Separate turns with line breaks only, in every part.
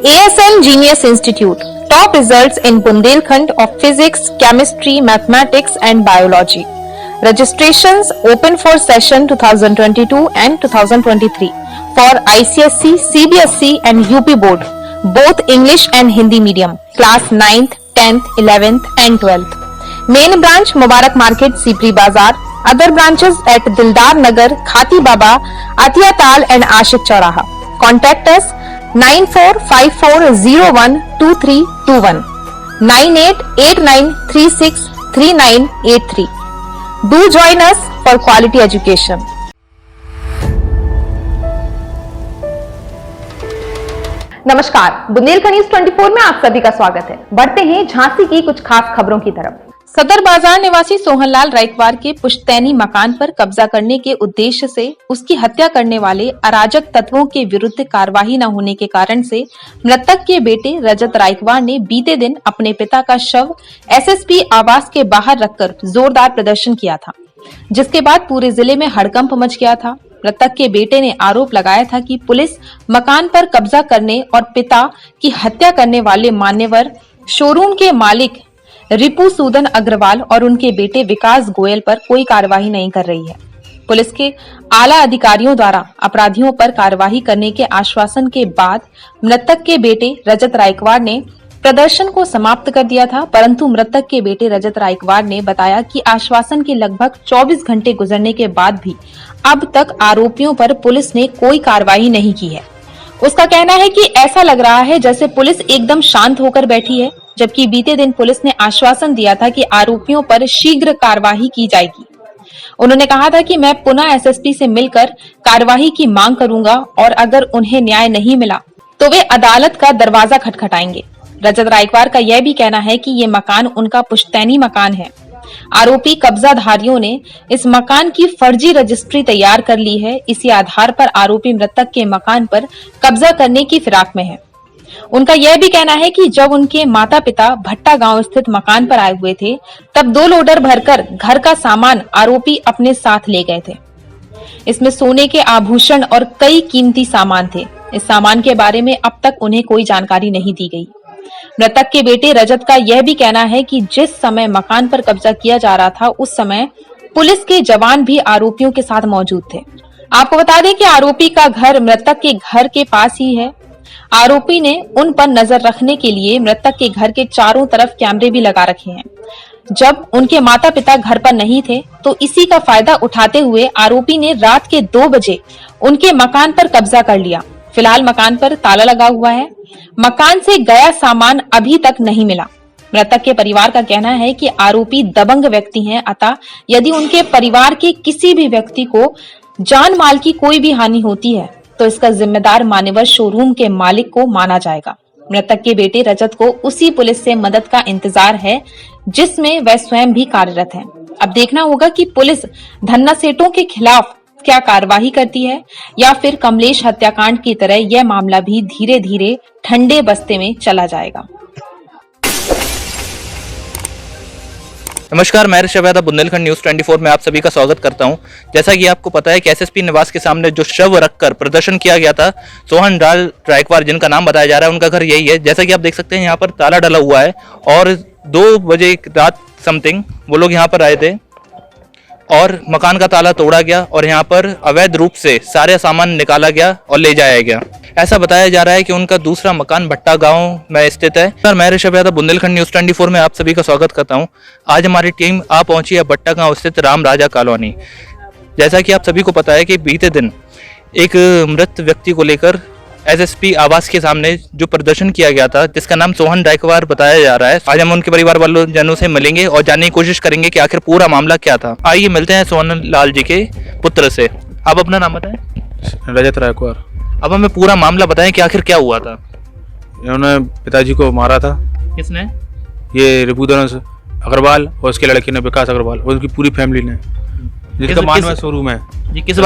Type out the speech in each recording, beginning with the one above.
ASN Genius Institute, top results in Bundelkhand of physics, chemistry, mathematics and biology. Registrations open for session 2022 and 2023 for ICSE, CBSE and UP board, both English and Hindi medium, class 9th, 10th, 11th and 12th. Main branch Mubarak Market, Sipri Bazar. Other branches at Dildar Nagar, Khati Baba, Atiya Tal and Ashik Chauraha. Contact us 9454012321 9889363983. Do join us for quality education.
नमस्कार, Bundelkhand news 24 में आप सभी का स्वागत है। बढ़ते हैं झांसी की कुछ खास खबरों की तरफ।
सदर बाजार निवासी सोहनलाल रायकवार के पुश्तैनी मकान पर कब्जा करने के उद्देश्य से उसकी हत्या करने वाले अराजक तत्वों के विरुद्ध कार्रवाई न होने के कारण से मृतक के बेटे रजत रायकवार ने बीते दिन अपने पिता का शव एसएसपी आवास के बाहर रखकर जोरदार प्रदर्शन किया था, जिसके बाद पूरे जिले में हड़कंप मच गया था। मृतक के बेटे ने आरोप लगाया था कि पुलिस मकान पर कब्जा करने और पिता की हत्या करने वाले मान्यवर शोरूम के मालिक रिपू सूदन अग्रवाल और उनके बेटे विकास गोयल पर कोई कार्रवाई नहीं कर रही है। पुलिस के आला अधिकारियों द्वारा अपराधियों पर कार्रवाई करने के आश्वासन के बाद मृतक के बेटे रजत रायकवार ने प्रदर्शन को समाप्त कर दिया था, परंतु मृतक के बेटे रजत रायकवार ने बताया कि आश्वासन के लगभग 24 घंटे गुजरने के बाद भी अब तक आरोपियों पर पुलिस ने कोई कार्रवाई नहीं की है। उसका कहना है कि ऐसा लग रहा है जैसे पुलिस एकदम शांत होकर बैठी है, जबकि बीते दिन पुलिस ने आश्वासन दिया था कि आरोपियों पर शीघ्र कार्रवाई की जाएगी। उन्होंने कहा था कि मैं पुनः एसएसपी से मिलकर कार्रवाई की मांग करूंगा और अगर उन्हें न्याय नहीं मिला तो वे अदालत का दरवाजा खटखटाएंगे। रजत रायकवार का यह भी कहना है कि ये मकान उनका पुश्तैनी मकान है। आरोपी कब्जाधारियों ने इस मकान की फर्जी रजिस्ट्री तैयार कर ली है। इसी आधार पर आरोपी मृतक के मकान पर कब्जा करने की फिराक में है। उनका यह भी कहना है कि जब उनके माता पिता भट्टा गांव स्थित मकान पर आए हुए थे, तब 2 लोडर भरकर घर का सामान आरोपी अपने साथ ले गए थे। इसमें सोने के आभूषण और कई कीमती सामान थे। इस सामान के बारे में अब तक उन्हें कोई जानकारी नहीं दी गई। मृतक के बेटे रजत का यह भी कहना है कि जिस समय मकान पर कब्जा किया जा रहा था, उस समय पुलिस के जवान भी आरोपियों के साथ मौजूद थे। आपको बता दें कि आरोपी का घर मृतक के घर के पास ही है। आरोपी ने उन पर नजर रखने के लिए मृतक के घर के चारों तरफ कैमरे भी लगा रखे हैं। जब उनके माता पिता घर पर नहीं थे, तो इसी का फायदा उठाते हुए आरोपी ने रात के 2 बजे उनके मकान पर कब्जा कर लिया। फिलहाल मकान पर ताला लगा हुआ है। मकान से गया सामान अभी तक नहीं मिला। मृतक के परिवार का कहना है कि आरोपी दबंग व्यक्ति हैं, अतः यदि उनके परिवार के किसी भी व्यक्ति को जान माल की कोई भी हानि होती है तो इसका जिम्मेदार मान्यवर शोरूम के मालिक को माना जाएगा। मृतक के बेटे रजत को उसी पुलिस से मदद का इंतजार है जिसमें वह स्वयं भी कार्यरत है। अब देखना होगा कि पुलिस धन्ना सेठों के खिलाफ क्या कार्रवाई करती है या फिर कमलेश हत्याकांड की तरह यह मामला भी धीरे धीरे ठंडे बस्ते में चला जाएगा।
नमस्कार, मैं ऋषभ यादव बुंदेलखंड न्यूज 24 में आप सभी का स्वागत करता हूं। जैसा कि आपको पता है कि एसएसपी निवास के सामने जो शव रखकर प्रदर्शन किया गया था, सोहनलाल रायकवार जिनका नाम बताया जा रहा है, उनका घर यही है। जैसा कि आप देख सकते हैं, यहाँ पर ताला डला हुआ है और 2 बजे रात समथिंग वो लोग यहाँ पर आए थे और मकान का ताला तोड़ा गया और यहाँ पर अवैध रूप से सारे सामान निकाला गया और ले जाया गया। ऐसा बताया जा रहा है कि उनका दूसरा मकान भट्टा गांव में स्थित है। सर, मैं ऋषभ यादव बुंदेलखंड न्यूज 24 में आप सभी का स्वागत करता हूं। आज हमारी टीम आ पहुंची है भट्टा गांव स्थित राम राजा कॉलोनी। जैसा कि आप सभी को पता है कि बीते दिन एक मृत व्यक्ति को लेकर एसएसपी आवास के सामने जो प्रदर्शन किया गया था, जिसका नाम सोहन रायकवार बताया जा रहा है। आज हम उनके परिवार वालों जनों से मिलेंगे और जानने की कोशिश करेंगे कि आखिर पूरा मामला क्या था। आइए मिलते हैं सोहन लाल जी के पुत्र से। आप अपना नाम बताएं।
रजत रायकवार।
अब हमें पूरा मामला बताएं कि आखिर क्या हुआ था।
इन्होंने पिताजी को मारा था।
किसने?
ये रिपुदन अग्रवाल और उसके लड़के ने विकास अग्रवाल और उनकी पूरी फैमिली ने, जिसका मानव शोरूम है।
जी, किस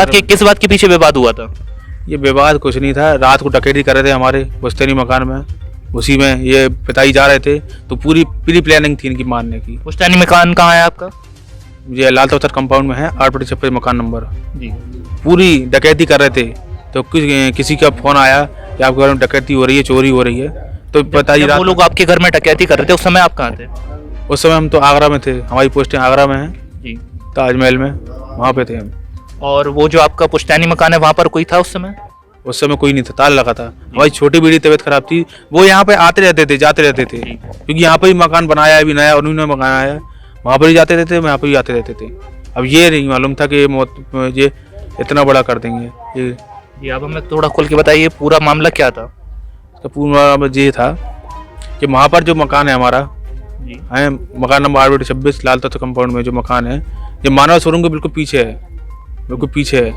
बात के पीछे विवाद हुआ था?
ये विवाद कुछ नहीं था। रात को डकैती कर रहे थे हमारे पुश्तैनी मकान में, उसी में ये पिताजी जा रहे थे तो पूरी प्री प्लानिंग थी इनकी मारने की।
पुश्तैनी मकान कहाँ है आपका?
ये लाल तोतर कंपाउंड में है, 8/56 मकान नंबर।
जी।
पूरी डकैती कर रहे थे तो किसी का फोन आया कि आपके घर में डकैती हो रही है, चोरी हो रही है। तो पिताजी
जब
रात
वो लोग आपके घर में डकैती कर रहे थे उस समय आप कहाँ थे?
उस समय हम तो आगरा में थे, हमारी पोस्टिंग आगरा में है,
जी।
ताजमहल में, वहाँ पे थे हम।
और वो जो आपका पुश्तैनी मकान है वहाँ पर कोई था उस समय?
उस समय कोई नहीं था, ताला लगा था। हमारी छोटी बेटी तबीयत खराब थी, वो यहाँ पे आते रहते थे, जाते रहते थे, क्योंकि यहाँ पे ही मकान बनाया है, अभी नया उन्होंने बनाया है, वहाँ पर ही जाते रहते थे, यहाँ पे ही आते रहते थे। अब ये नहीं मालूम था कि ये इतना बड़ा कर देंगे। ये
जी, आप हमें थोड़ा खोल के बताइए पूरा मामला क्या था?
तो पूरा ये था कि वहाँ पर जो मकान है हमारा
जी।
है, मकान नंबर 8/26 लाल तत्व कंपाउंड में जो मकान है, ये मानव शोरूम के बिल्कुल पीछे है, बिल्कुल पीछे है।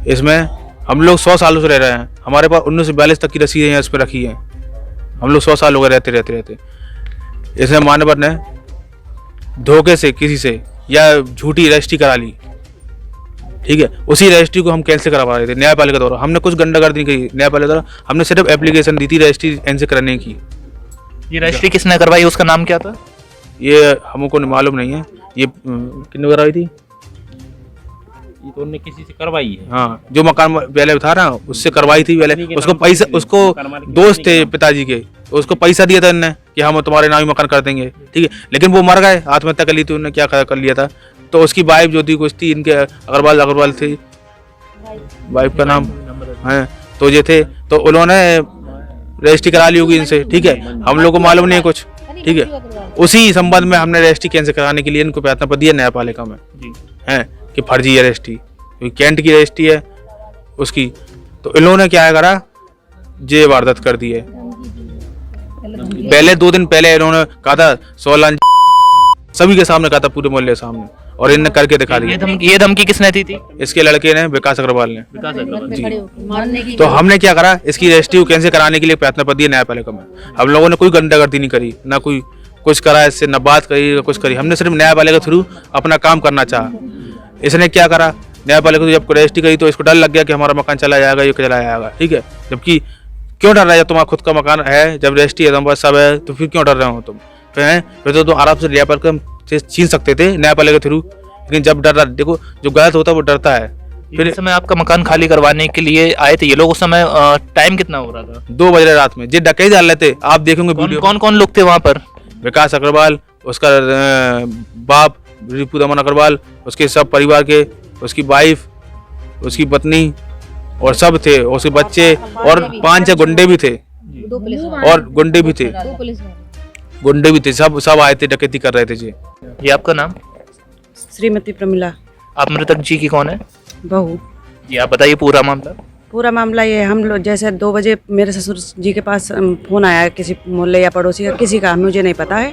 इसमें हम लोग 100 सालों से रह रहे हैं, हमारे पास 1942 तक की रसीदें यहाँ इस पर रखी हैं। हम लोग 100 साल हो गए रहते। इसमें मानवर ने धोखे से किसी से या झूठी रजिस्ट्री करा ली, ठीक है, उसी रजिस्ट्री को हम कैंसिल करवा रहे थे न्यायपालिका द्वारा। हमने कुछ गंडागर्दी नहीं करी न्यायपालिका द्वारा, हमने सिर्फ एप्लीकेशन दी थी रजिस्ट्री कैंसिल कराने की।
ये रजिस्ट्री किसने करवाई, उसका नाम क्या था?
ये हमको मालूम नहीं है, ये किसने करवाई थी?
ये तो उनने किसी से करवाई है।
हाँ, जो मकान पहले था ना उससे करवाई थी पहले। उसको पैसा, उसको दोस्त थे पिताजी के, तो उसको पैसा दिया था उनने कि हम तुम्हारे नाम ही मकान कर देंगे, ठीक है। लेकिन वो मर गए, आत्महत्या कर ली थी उन्होंने, क्या कर लिया था। तो उसकी वाइफ जो थी कुछ थी, इनके अग्रवाल थी, वाइफ का नाम है, तो ये थे, तो उन्होंने रजिस्ट्री करा ली होगी इनसे, ठीक है। हम लोग को मालूम नहीं है कुछ, ठीक है। उसी संबंध में हमने रजिस्ट्री कैंसिल कराने के लिए इनको प्रयत्न पर दिया न्यायपालिका में, है कि फर्जी है रजिस्ट्री, क्योंकि कैंट की रजिस्ट्री है उसकी। तो इन्होंने क्या करा, ये वारदात कर दी है। पहले 2 दिन पहले इन्होंने कहा था 100 लाख सभी के सामने कहा था, पूरे मोहल्ले के सामने, और इनने करके दिखा दिया।
ये धमकी किसने दी थी?
इसके लड़के ने, विकास अग्रवाल ने।
जी।
तो हमने क्या करा, इसकी रजिस्ट्री को कैंसिल कराने के लिए प्रयत्न पर दिया न्यायपालिका में। हम लोगों ने कोई गंडागर्दी नहीं करी, ना कोई कुछ करा इससे, न बात करी, कुछ करी। हमने सिर्फ न्यायपालिका के थ्रू अपना काम करना चाहा। इसने क्या करा, न्यायपालिका जब रजिस्ट्री करी तो इसको डर लग गया कि हमारा मकान चला जाएगा, ये चला जाएगा, ठीक है। जबकि क्यों डर रहा है, जब तुम्हारा खुद का मकान है, जब रजिस्ट्री है, तुम्हारे पास सब है, तो फिर क्यों डर रहे हो तुम? फिर तो आराम से न्यायपालिका से छीन सकते थे न्यायपालिका के थ्रू। लेकिन जब डर रहा, देखो जो गलत होता है वो डरता है।
फिर इस समय आपका मकान खाली करवाने के लिए आए थे ये लोग, उस समय टाइम कितना हो रहा था?
2 बजे रात में, ये डकैती डाल रहे थे, आप देखेंगे वीडियो।
कौन कौन लोग थे वहाँ पर?
विकास अग्रवाल, उसका बाप रिपू दमन अग्रवाल, उसके सब परिवार के, उसकी वाइफ, उसकी पत्नी, और सब थे, उसके बच्चे, और 5-6 गुंडे भी थे, और गुंडे भी थे, सब आए थे, डकैती कर रहे थे जी।
ये आपका नाम?
श्रीमती प्रमिला।
आप मृतक जी की कौन है?
बहू।
जी, आप बताइए पूरा मामला।
पूरा मामला ये, हम लोग जैसे 2 बजे मेरे ससुर जी के पास फ़ोन आया, किसी मोहल्ले या पड़ोसी का, किसी का मुझे नहीं पता है,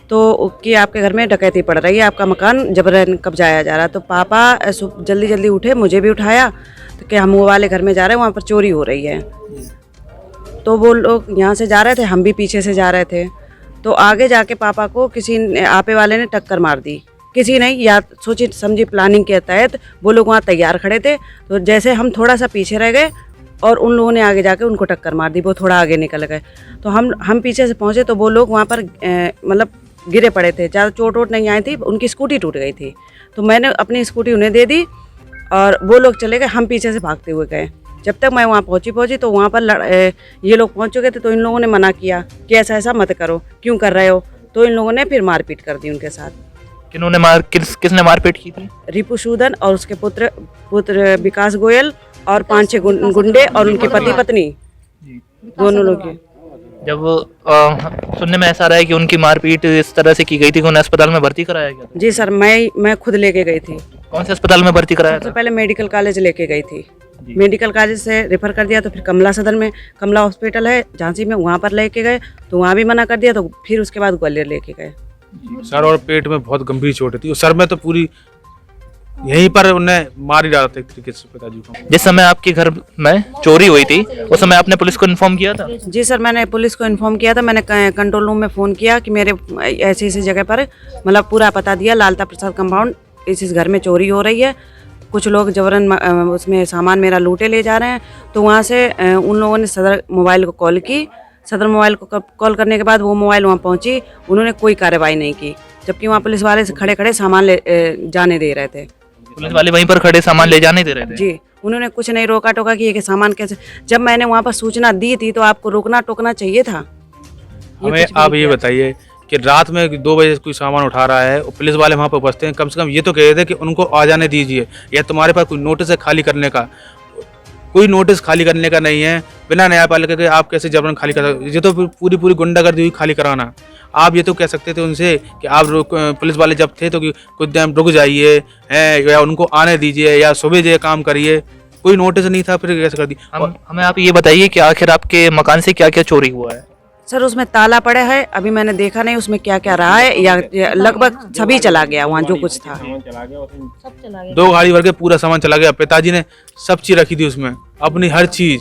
तो कि आपके घर में डकैती पड़ रही है, आपका मकान जबरन कब्जाया जा रहा है। तो पापा जल्दी जल्दी उठे, मुझे भी उठाया, तो कि हम वो वाले घर में जा रहे हैं, वहाँ पर चोरी हो रही है। तो वो लोग यहाँ से जा रहे थे, हम भी पीछे से जा रहे थे। तो आगे जाके पापा को किसी आपे वाले ने टक्कर मार दी, किसी नहीं, या सोची समझी प्लानिंग के तहत वो लोग वहाँ तैयार खड़े थे। तो जैसे हम थोड़ा सा पीछे रह गए और उन लोगों ने आगे जाके उनको टक्कर मार दी, वो थोड़ा आगे निकल गए। तो हम पीछे से पहुँचे तो वो लोग वहाँ पर मतलब गिरे पड़े थे, ज़्यादा चोट वोट नहीं आई थी, उनकी स्कूटी टूट गई थी। तो मैंने अपनी स्कूटी उन्हें दे दी और वो लोग चले गए, हम पीछे से भागते हुए गए। जब तक मैं वहाँ पहुँची तो वहाँ पर ये लोग पहुँच चुके थे। तो इन लोगों ने मना किया कि ऐसा मत करो, क्यों कर रहे हो। तो इन लोगों ने फिर मारपीट कर दी उनके साथ।
किसने मारपीट की थी?
रिपू सूदन और उसके पुत्र विकास गोयल और 5-6 गुंडे और उनकी पति पत्नी, दोनों लोग।
जब सुनने में ऐसा रहा है कि उनकी मारपीट इस तरह से की गई थी कि उन्हें अस्पताल में भर्ती कराया गया?
जी सर, मैं खुद लेके गई थी।
कौन से अस्पताल में भर्ती कराया
सबसे
था?
पहले मेडिकल कॉलेज लेके गई थी, मेडिकल कॉलेज से रेफर कर दिया। तो फिर कमला सदन में, कमला हॉस्पिटल है झांसी में, वहाँ पर लेके गए तो वहाँ भी मना कर दिया। तो फिर उसके बाद ग्वालियर लेके गए।
सर और पेट में बहुत गंभीर चोट थी, सर में तो पूरी यहीं पर उन्हें मार ही डाला था एक तरीके से पिताजी को।
जिस समय आपके घर में चोरी हुई थी उस समय आपने पुलिस को इन्फॉर्म किया था?
जी सर, मैंने पुलिस को इन्फॉर्म किया था। मैंने कंट्रोल रूम में फ़ोन किया कि मेरे ऐसी जगह पर, मतलब पूरा पता दिया, लालता प्रसाद कंपाउंड, इस घर में चोरी हो रही है, कुछ लोग जबरन उसमें सामान मेरा लूटे ले जा रहे हैं। तो वहाँ से उन लोगों ने सदर मोबाइल को कॉल की। सदर मोबाइल को कॉल करने के बाद वो मोबाइल वहाँ पहुँची, उन्होंने कोई कार्रवाई नहीं की, जबकि वहाँ पुलिस वाले खड़े खड़े सामान ले जाने दे रहे थे।
पुलिस वाले वहीं पर खड़े सामान ले जाने दे रहे थे?
जी, उन्होंने कुछ नहीं रोका टोका कि ये सामान कैसे, जब मैंने वहाँ पर सूचना दी थी तो आपको रोकना टोकना चाहिए था।
हमें आप ये बताइए कि रात में 2 बजे कोई सामान उठा रहा है और पुलिस वाले वहाँ पर बसते हैं, कम से कम ये तो कह रहे थे कि उनको आ जाने दीजिए, या तुम्हारे पास कोई नोटिस है खाली करने का? कोई नोटिस खाली करने का नहीं है। बिना न्यायपालिका के आप कैसे जबरन खाली कर सकते? ये तो पूरी पूरी गुंडागर्दी हुई खाली कराना। आप ये तो कह सकते थे उनसे कि आप पुलिस वाले जब थे तो कि कुछ टाइम रुक जाइए हैं, या उनको आने दीजिए, या सुबह जो काम करिए। कोई नोटिस नहीं था, फिर कैसे कर दी?
हमें आप ये बताइए कि आखिर आपके मकान से क्या क्या चोरी हुआ है?
सर उसमें ताला पड़ा है, अभी मैंने देखा नहीं उसमें क्या क्या रहा है, या लगभग सभी चला गया वहाँ जो कुछ था।
2 गाड़ी भर के पूरा सामान चला गया। पिताजी ने सब चीज रखी थी उसमें, अपनी हर चीज,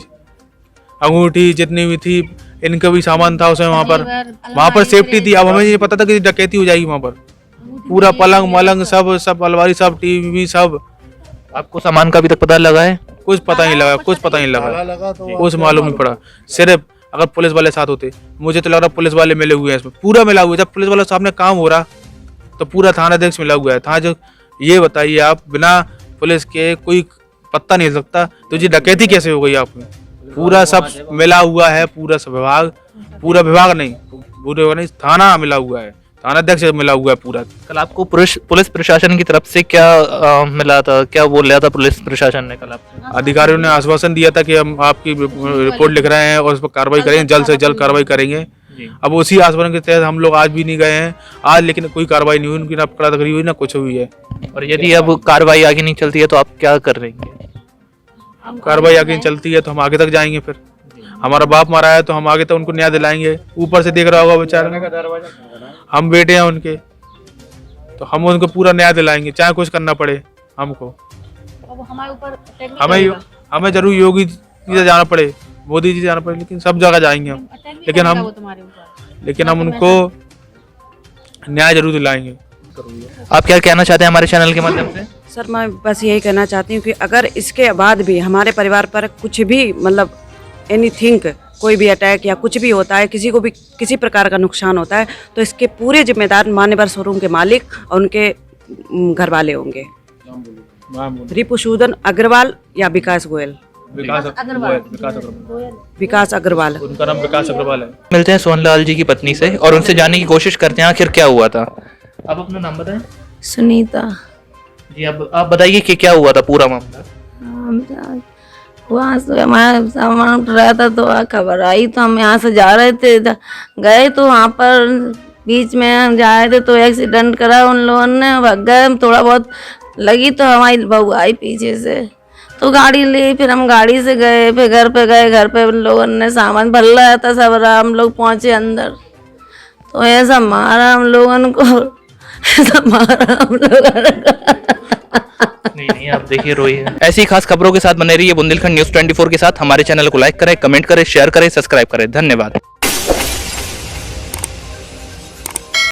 अंगूठी जितनी भी थी, इनका भी सामान था उसमें। वहाँ पर सेफ्टी थी। अब हमें ये पता था कि डकैती हो जाएगी वहाँ पर। पूरा पलंग मलंग सब अलमारी सब टीवी सब।
आपको सामान का अभी तक पता लगा है?
कुछ पता नहीं लगा, कुछ पता नहीं लगा, कुछ मालूम नहीं पड़ा। सिर्फ अगर पुलिस वाले साथ होते, मुझे तो लग रहा पुलिस वाले मिले हुए हैं इसमें, पूरा मिला हुआ है। जब पुलिस वाले सामने काम हो रहा तो पूरा थाना अध्यक्ष मिला हुआ है। था जो ये बताइए आप, बिना पुलिस के कोई पत्ता नहीं लगता, तो ये डकैती कैसे हो गई आप में? पूरा सब मिला हुआ है, पूरा सब विभाग, पूरा विभाग नहीं, पूरे नहीं, थाना मिला हुआ है, थाना अध्यक्ष मिला हुआ है पूरा।
कल आपको पुलिस प्रशासन की तरफ से क्या मिला था, क्या बोल रहा था पुलिस प्रशासन ने कल आपको?
अधिकारियों ने आश्वासन दिया था कि हम आपकी रिपोर्ट लिख रहे हैं और उस पर कार्रवाई करेंगे, जल्द से जल्द कार्रवाई करेंगे। अब उसी आश्वासन के तहत हम लोग आज भी नहीं गए हैं आज, लेकिन कोई कार्रवाई नहीं हुई, उनकी ना पकड़ाधकड़ी हुई ना कुछ हुई है।
और यदि अब कार्रवाई आगे नहीं चलती है तो आप क्या कर रहे हैं?
कार्रवाई आगे नहीं चलती है तो हम आगे तक जाएंगे। फिर हमारा बाप मारा है तो हम आगे तक उनको न्याय दिलाएंगे। ऊपर से देख रहा होगा बेचारा, हम बेटे हैं उनके, तो हम उनको पूरा न्याय दिलाएंगे, चाहे कुछ करना पड़े हमको। हमें जरूर योगी जी से जाना पड़े, मोदी जी से जाना पड़े, लेकिन सब जगह जाएंगे हम। लेकिन हम उनको न्याय जरूर दिलाएंगे।
आप क्या कहना चाहते हैं हमारे चैनल के माध्यम से?
सर मैं बस यही कहना चाहती हूँ कि अगर इसके बाद भी हमारे परिवार पर कुछ भी मतलब एनीथिंग, कोई भी अटैक या कुछ भी होता है, किसी को भी किसी प्रकार का नुकसान होता है, तो इसके पूरे जिम्मेदार मान्यवर शोरूम के मालिक और उनके घर वाले होंगे। रिपुसूदन अग्रवाल या विकास गोयल? विकास अग्रवाल।
उनका नाम विकास अग्रवाल है।
मिलते हैं सोहनलाल जी की पत्नी से और उनसे जानने की कोशिश करते हैं आखिर क्या हुआ था। आप अपना नाम बताएं।
सुनीता
जी, अब आप बताइए कि क्या हुआ था पूरा मामला?
वहाँ से हमारा सामान उठ रहा था तो खबर आई, तो हम यहाँ से जा रहे थे, गए तो वहाँ पर बीच में हम जा रहे थे तो एक्सीडेंट करा उन लोगों ने, भाग गए। हम थोड़ा बहुत लगी तो हमारी बहू आई पीछे से तो गाड़ी ली, फिर हम गाड़ी से गए, फिर घर पे गए। घर पे उन लोगों ने सामान भर लाया था सब रहा, हम लोग पहुँचे अंदर तो ऐसा मारा हम लोगों को, ऐसा मारा हम लोगों।
नहीं आप देखिए रोइए। ऐसी खास खबरों के साथ बने रहिए बुंदेलखंड न्यूज़ 24 के साथ। हमारे चैनल को लाइक करें, कमेंट करें, शेयर करें, सब्सक्राइब करें। धन्यवाद।